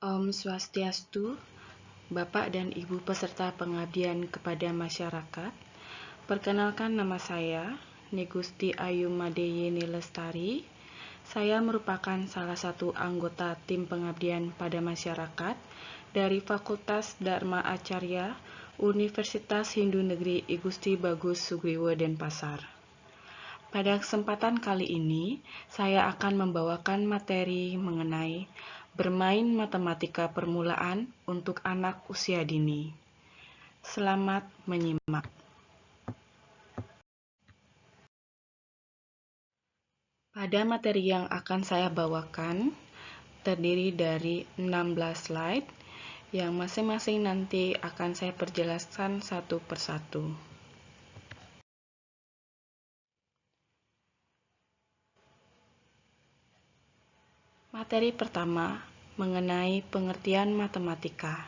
Om Swastiastu, Bapak dan Ibu peserta pengabdian kepada masyarakat. Perkenalkan, nama saya Nigusti Ayu Madeyeni Lestari. Saya merupakan salah satu anggota tim pengabdian pada masyarakat dari Fakultas Dharma Acarya Universitas Hindu Negeri I Gusti Bagus Sugriwo Denpasar. Pada kesempatan kali ini, saya akan membawakan materi mengenai bermain matematika permulaan untuk anak usia dini. Selamat menyimak. Pada materi yang akan saya bawakan, terdiri dari 16 slide, yang masing-masing nanti akan saya perjelaskan satu persatu. Materi pertama mengenai pengertian matematika.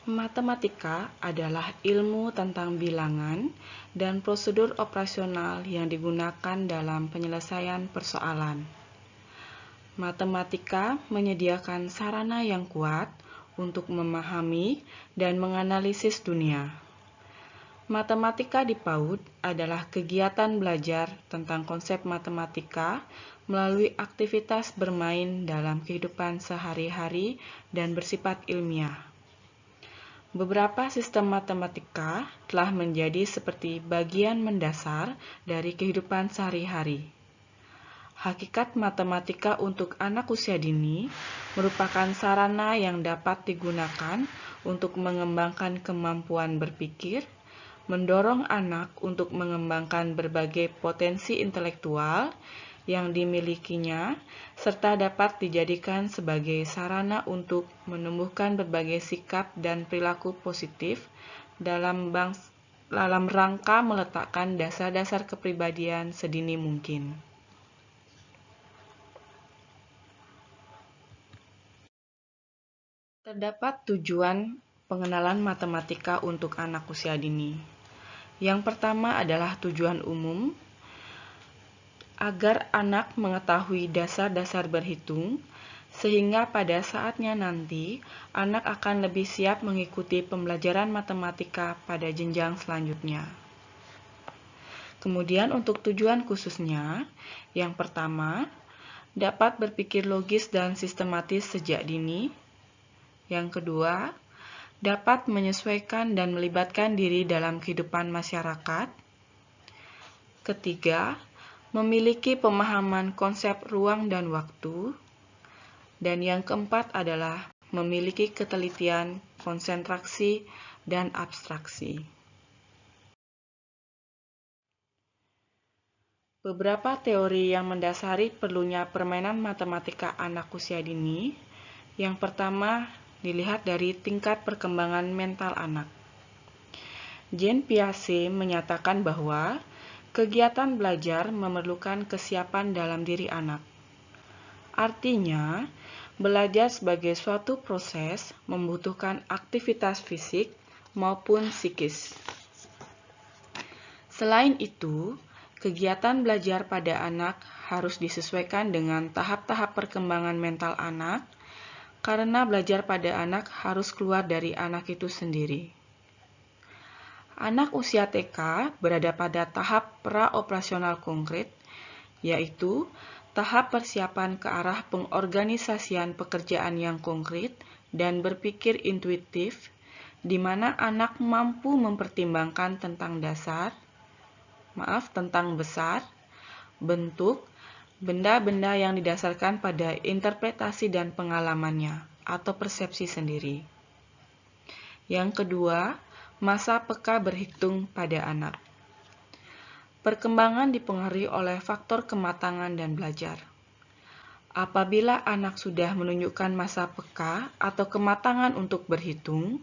Matematika adalah ilmu tentang bilangan dan prosedur operasional yang digunakan dalam penyelesaian persoalan. Matematika menyediakan sarana yang kuat untuk memahami dan menganalisis dunia. Matematika di PAUD adalah kegiatan belajar tentang konsep matematika melalui aktivitas bermain dalam kehidupan sehari-hari dan bersifat ilmiah. Beberapa sistem matematika telah menjadi seperti bagian mendasar dari kehidupan sehari-hari. Hakikat matematika untuk anak usia dini merupakan sarana yang dapat digunakan untuk mengembangkan kemampuan berpikir, mendorong anak untuk mengembangkan berbagai potensi intelektual yang dimilikinya, serta dapat dijadikan sebagai sarana untuk menumbuhkan berbagai sikap dan perilaku positif dalam rangka meletakkan dasar-dasar kepribadian sedini mungkin. Terdapat tujuan pengenalan matematika untuk anak usia dini. Yang pertama adalah tujuan umum, agar anak mengetahui dasar-dasar berhitung, sehingga pada saatnya nanti anak akan lebih siap mengikuti pembelajaran matematika pada jenjang selanjutnya. Kemudian untuk tujuan khususnya, yang pertama, dapat berpikir logis dan sistematis sejak dini. Yang kedua, dapat menyesuaikan dan melibatkan diri dalam kehidupan masyarakat. Ketiga, memiliki pemahaman konsep ruang dan waktu. Dan yang keempat adalah memiliki ketelitian, konsentrasi, dan abstraksi. Beberapa teori yang mendasari perlunya permainan matematika anak usia dini. Yang pertama, dilihat dari tingkat perkembangan mental anak. Jean Piaget menyatakan bahwa kegiatan belajar memerlukan kesiapan dalam diri anak. Artinya, belajar sebagai suatu proses membutuhkan aktivitas fisik maupun psikis. Selain itu, kegiatan belajar pada anak harus disesuaikan dengan tahap-tahap perkembangan mental anak, karena belajar pada anak harus keluar dari anak itu sendiri. Anak usia TK berada pada tahap pra-operasional konkret, yaitu tahap persiapan ke arah pengorganisasian pekerjaan yang konkret dan berpikir intuitif, di mana anak mampu mempertimbangkan tentang besar, bentuk, benda-benda yang didasarkan pada interpretasi dan pengalamannya atau persepsi sendiri. Yang kedua, masa peka berhitung pada anak. Perkembangan dipengaruhi oleh faktor kematangan dan belajar. Apabila anak sudah menunjukkan masa peka atau kematangan untuk berhitung,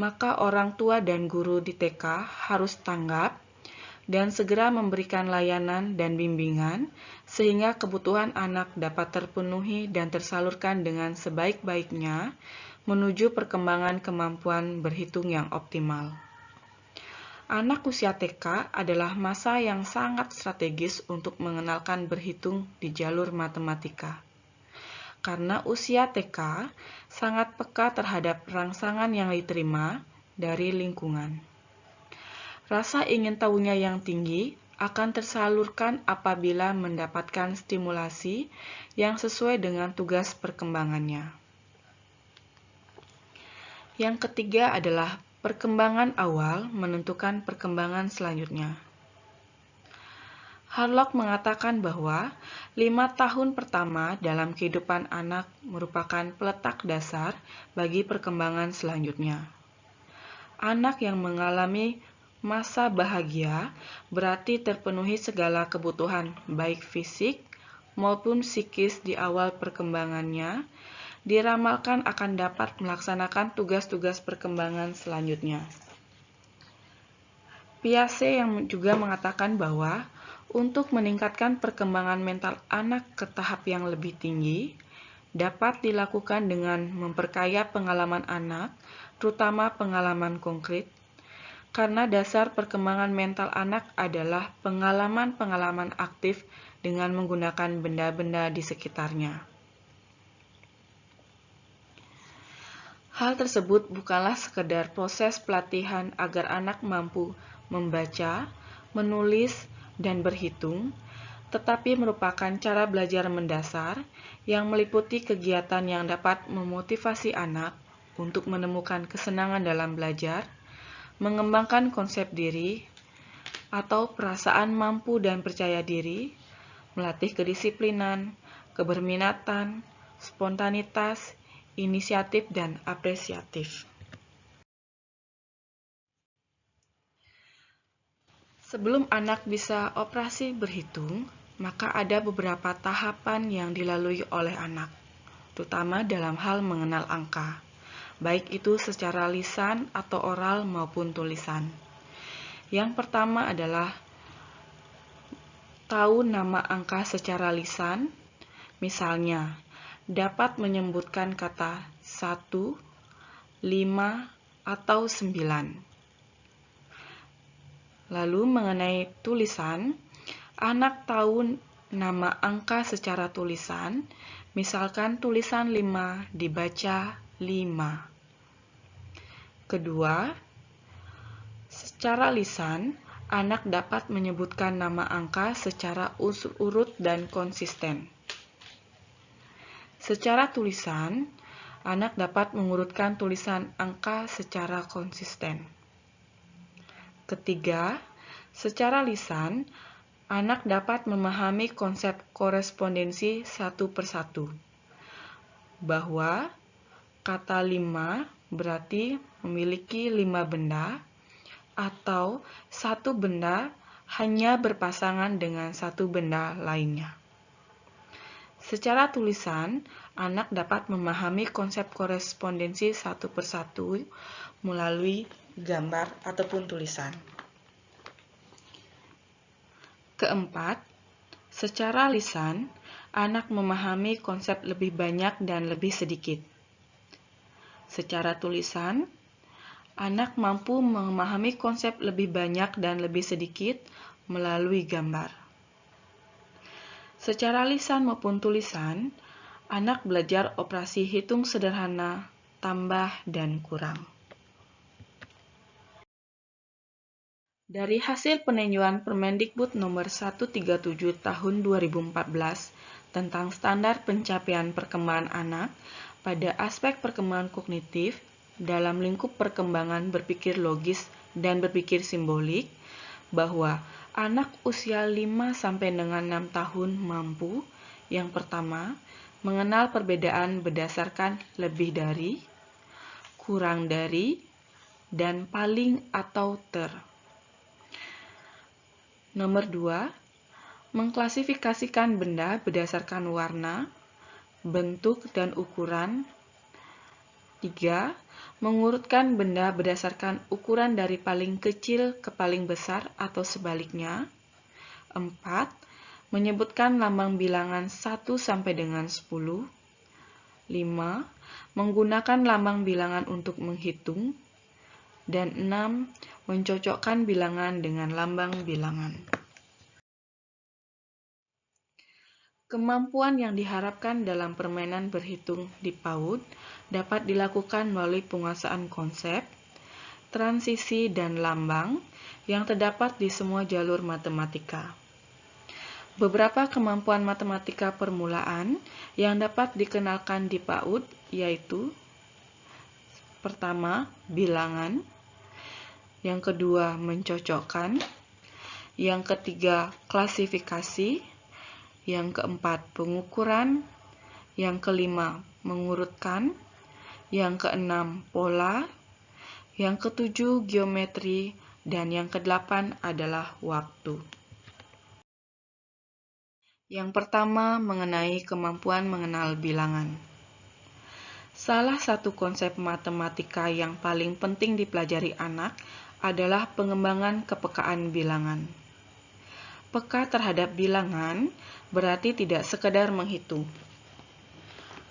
maka orang tua dan guru di TK harus tanggap dan segera memberikan layanan dan bimbingan sehingga kebutuhan anak dapat terpenuhi dan tersalurkan dengan sebaik-baiknya menuju perkembangan kemampuan berhitung yang optimal. Anak usia TK adalah masa yang sangat strategis untuk mengenalkan berhitung di jalur matematika. karena usia TK sangat peka terhadap rangsangan yang diterima dari lingkungan. Rasa ingin tahunya yang tinggi akan tersalurkan apabila mendapatkan stimulasi yang sesuai dengan tugas perkembangannya. Yang ketiga adalah perkembangan awal menentukan perkembangan selanjutnya. Harlock mengatakan bahwa 5 tahun pertama dalam kehidupan anak merupakan peletak dasar bagi perkembangan selanjutnya. Anak yang mengalami masa bahagia berarti terpenuhi segala kebutuhan baik fisik maupun psikis di awal perkembangannya, diramalkan akan dapat melaksanakan tugas-tugas perkembangan selanjutnya. Piaget yang juga mengatakan bahwa untuk meningkatkan perkembangan mental anak ke tahap yang lebih tinggi, dapat dilakukan dengan memperkaya pengalaman anak, terutama pengalaman konkret, karena dasar perkembangan mental anak adalah pengalaman-pengalaman aktif dengan menggunakan benda-benda di sekitarnya. Hal tersebut bukanlah sekedar proses pelatihan agar anak mampu membaca, menulis, dan berhitung, tetapi merupakan cara belajar mendasar yang meliputi kegiatan yang dapat memotivasi anak untuk menemukan kesenangan dalam belajar, mengembangkan konsep diri, atau perasaan mampu dan percaya diri, melatih kedisiplinan, keberminatan, spontanitas, inisiatif, dan apresiatif. Sebelum anak bisa operasi berhitung, maka ada beberapa tahapan yang dilalui oleh anak, terutama dalam hal mengenal angka, baik itu secara lisan atau oral maupun tulisan. Yang pertama adalah tahu nama angka secara lisan, misalnya dapat menyebutkan kata 1, 5, atau 9. Lalu mengenai tulisan, anak tahu nama angka secara tulisan, misalkan tulisan 5 dibaca 5. Kedua, secara lisan, anak dapat menyebutkan nama angka secara urut dan konsisten. Secara tulisan, anak dapat mengurutkan tulisan angka secara konsisten. Ketiga, secara lisan, anak dapat memahami konsep korespondensi satu persatu, bahwa kata 5 berarti memiliki 5 benda, atau satu benda hanya berpasangan dengan satu benda lainnya. Secara tulisan, anak dapat memahami konsep korespondensi satu persatu melalui gambar ataupun tulisan. Keempat, secara lisan, anak memahami konsep lebih banyak dan lebih sedikit. Secara tulisan, anak mampu memahami konsep lebih banyak dan lebih sedikit melalui gambar. Secara lisan maupun tulisan, anak belajar operasi hitung sederhana, tambah, dan kurang. Dari hasil peninjauan Permendikbud nomor 137 tahun 2014 tentang standar pencapaian perkembangan anak pada aspek perkembangan kognitif dalam lingkup perkembangan berpikir logis dan berpikir simbolik, bahwa anak usia 5 sampai dengan 6 tahun mampu, yang pertama, mengenal perbedaan berdasarkan lebih dari, kurang dari, dan paling atau ter. Nomor 2, mengklasifikasikan benda berdasarkan warna, bentuk, dan ukuran. 3, mengurutkan benda berdasarkan ukuran dari paling kecil ke paling besar atau sebaliknya. 4, menyebutkan lambang bilangan 1 sampai dengan 10. 5, menggunakan lambang bilangan untuk menghitung. Dan 6, mencocokkan bilangan dengan lambang bilangan. Kemampuan yang diharapkan dalam permainan berhitung di PAUD dapat dilakukan melalui penguasaan konsep, transisi, dan lambang yang terdapat di semua jalur matematika. Beberapa kemampuan matematika permulaan yang dapat dikenalkan di PAUD yaitu: pertama, bilangan; yang kedua, mencocokkan; yang ketiga, klasifikasi; yang keempat, pengukuran; yang kelima, mengurutkan; yang keenam, pola; yang ketujuh, geometri; dan yang kedelapan adalah waktu. Yang pertama, mengenai kemampuan mengenal bilangan. Salah satu konsep matematika yang paling penting dipelajari anak adalah pengembangan kepekaan bilangan. Peka terhadap bilangan berarti tidak sekedar menghitung.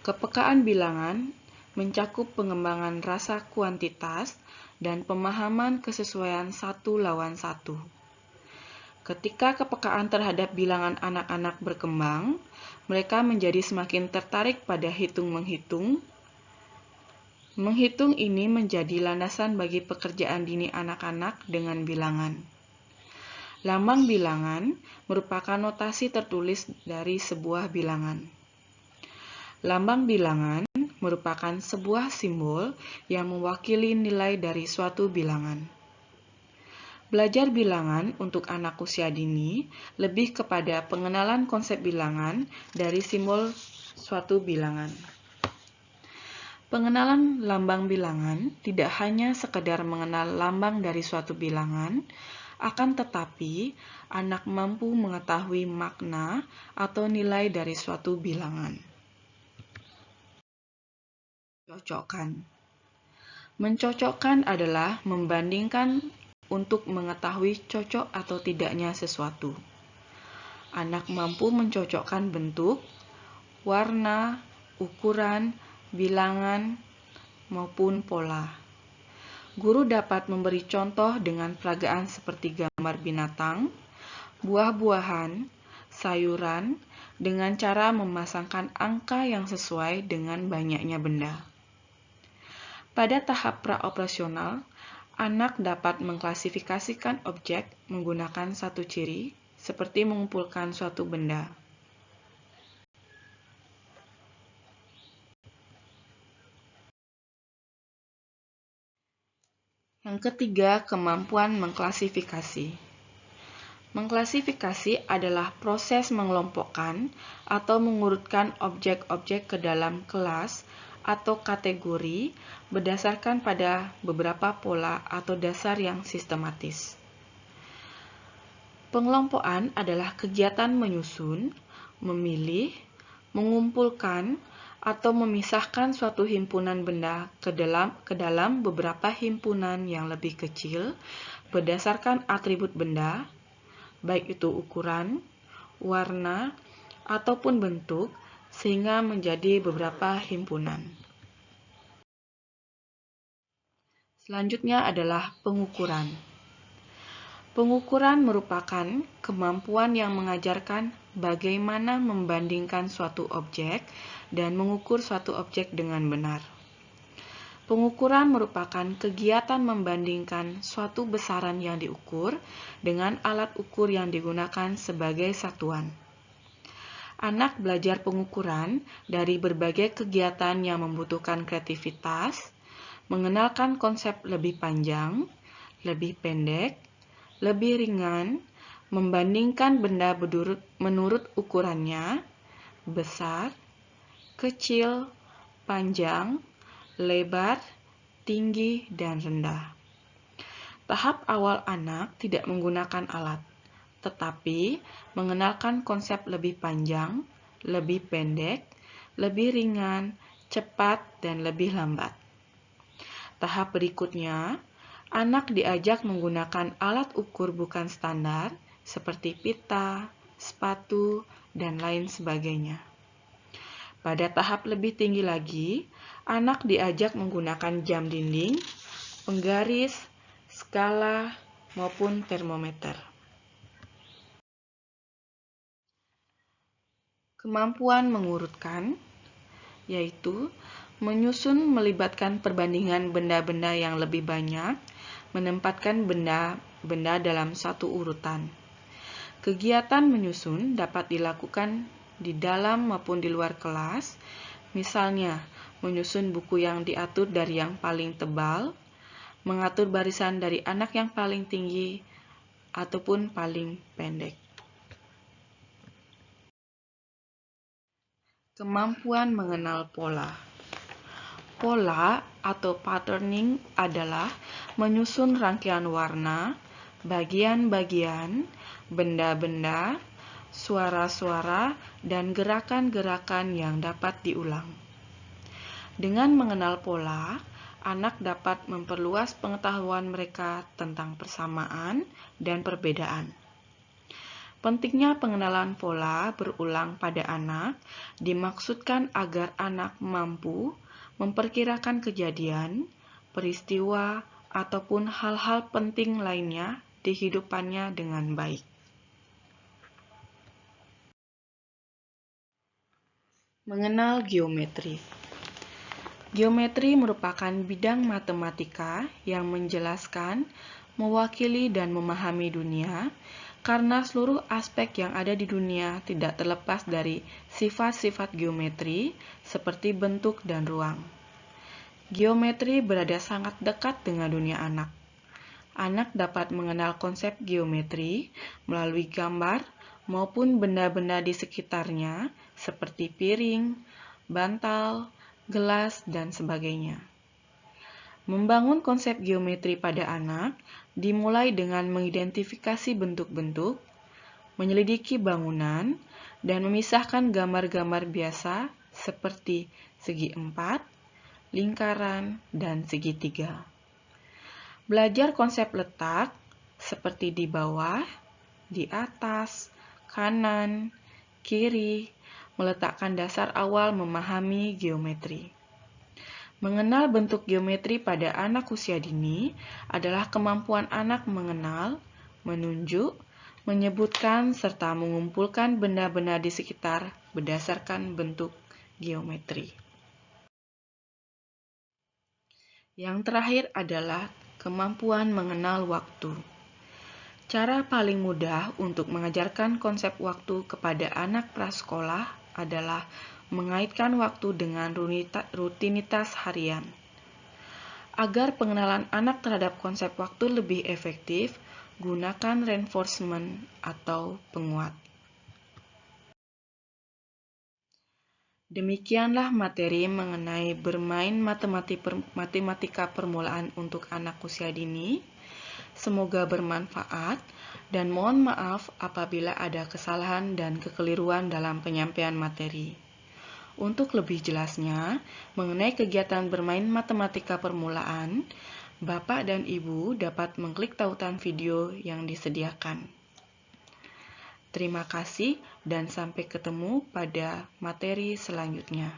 Kepekaan bilangan mencakup pengembangan rasa kuantitas dan pemahaman kesesuaian satu lawan satu. Ketika kepekaan terhadap bilangan anak-anak berkembang, mereka menjadi semakin tertarik pada hitung-menghitung. Menghitung ini menjadi landasan bagi pekerjaan dini anak-anak dengan bilangan. Lambang bilangan merupakan notasi tertulis dari sebuah bilangan. Lambang bilangan merupakan sebuah simbol yang mewakili nilai dari suatu bilangan. Belajar bilangan untuk anak usia dini lebih kepada pengenalan konsep bilangan dari simbol suatu bilangan. Pengenalan lambang bilangan tidak hanya sekedar mengenal lambang dari suatu bilangan, akan tetapi anak mampu mengetahui makna atau nilai dari suatu bilangan. Cocokkan. Mencocokkan adalah membandingkan untuk mengetahui cocok atau tidaknya sesuatu. Anak mampu mencocokkan bentuk, warna, ukuran, bilangan, maupun pola. Guru dapat memberi contoh dengan peragaan seperti gambar binatang, buah-buahan, sayuran, dengan cara memasangkan angka yang sesuai dengan banyaknya benda. Pada tahap praoperasional, anak dapat mengklasifikasikan objek menggunakan satu ciri, seperti mengumpulkan suatu benda. Yang ketiga, kemampuan mengklasifikasi. Mengklasifikasi adalah proses mengelompokkan atau mengurutkan objek-objek ke dalam kelas atau kategori berdasarkan pada beberapa pola atau dasar yang sistematis. Pengelompokan adalah kegiatan menyusun, memilih, mengumpulkan, atau memisahkan suatu himpunan benda ke dalam beberapa himpunan yang lebih kecil berdasarkan atribut benda, baik itu ukuran, warna, ataupun bentuk, sehingga menjadi beberapa himpunan. Selanjutnya adalah pengukuran. Pengukuran merupakan kemampuan yang mengajarkan bagaimana membandingkan suatu objek dan mengukur suatu objek dengan benar. Pengukuran merupakan kegiatan membandingkan suatu besaran yang diukur dengan alat ukur yang digunakan sebagai satuan. Anak belajar pengukuran dari berbagai kegiatan yang membutuhkan kreativitas, mengenalkan konsep lebih panjang, lebih pendek, lebih ringan, membandingkan benda menurut ukurannya, besar, kecil, panjang, lebar, tinggi, dan rendah. Tahap awal anak tidak menggunakan alat, tetapi mengenalkan konsep lebih panjang, lebih pendek, lebih ringan, cepat, dan lebih lambat. Tahap berikutnya, anak diajak menggunakan alat ukur bukan standar seperti pita, spatu, dan lain sebagainya. Pada tahap lebih tinggi lagi, anak diajak menggunakan jam dinding, penggaris, skala, maupun termometer. Kemampuan mengurutkan, yaitu menyusun melibatkan perbandingan benda-benda yang lebih banyak, menempatkan benda-benda dalam satu urutan. Kegiatan menyusun dapat dilakukan di dalam maupun di luar kelas, misalnya menyusun buku yang diatur dari yang paling tebal, mengatur barisan dari anak yang paling tinggi, ataupun paling pendek. Kemampuan mengenal pola. Pola atau patterning adalah menyusun rangkaian warna, bagian-bagian, benda-benda, suara-suara, dan gerakan-gerakan yang dapat diulang. Dengan mengenal pola, anak dapat memperluas pengetahuan mereka tentang persamaan dan perbedaan. Pentingnya pengenalan pola berulang pada anak dimaksudkan agar anak mampu memperkirakan kejadian, peristiwa, ataupun hal-hal penting lainnya di hidupannya dengan baik. Mengenal geometri. Geometri merupakan bidang matematika yang menjelaskan, mewakili, dan memahami dunia, karena seluruh aspek yang ada di dunia tidak terlepas dari sifat-sifat geometri seperti bentuk dan ruang. Geometri berada sangat dekat dengan dunia anak. Anak dapat mengenal konsep geometri melalui gambar maupun benda-benda di sekitarnya seperti piring, bantal, gelas, dan sebagainya. Membangun konsep geometri pada anak dimulai dengan mengidentifikasi bentuk-bentuk, menyelidiki bangunan, dan memisahkan gambar-gambar biasa seperti segi empat, lingkaran, dan segitiga. Belajar konsep letak seperti di bawah, di atas, kanan, kiri, meletakkan dasar awal memahami geometri. Mengenal bentuk geometri pada anak usia dini adalah kemampuan anak mengenal, menunjuk, menyebutkan, serta mengumpulkan benda-benda di sekitar berdasarkan bentuk geometri. Yang terakhir adalah kemampuan mengenal waktu. Cara paling mudah untuk mengajarkan konsep waktu kepada anak prasekolah adalah mengaitkan waktu dengan rutinitas harian. Agar pengenalan anak terhadap konsep waktu lebih efektif, gunakan reinforcement atau penguat. Demikianlah materi mengenai bermain matematika permulaan untuk anak usia dini. Semoga bermanfaat dan mohon maaf apabila ada kesalahan dan kekeliruan dalam penyampaian materi. Untuk lebih jelasnya mengenai kegiatan bermain matematika permulaan, Bapak dan Ibu dapat mengklik tautan video yang disediakan. Terima kasih dan sampai ketemu pada materi selanjutnya.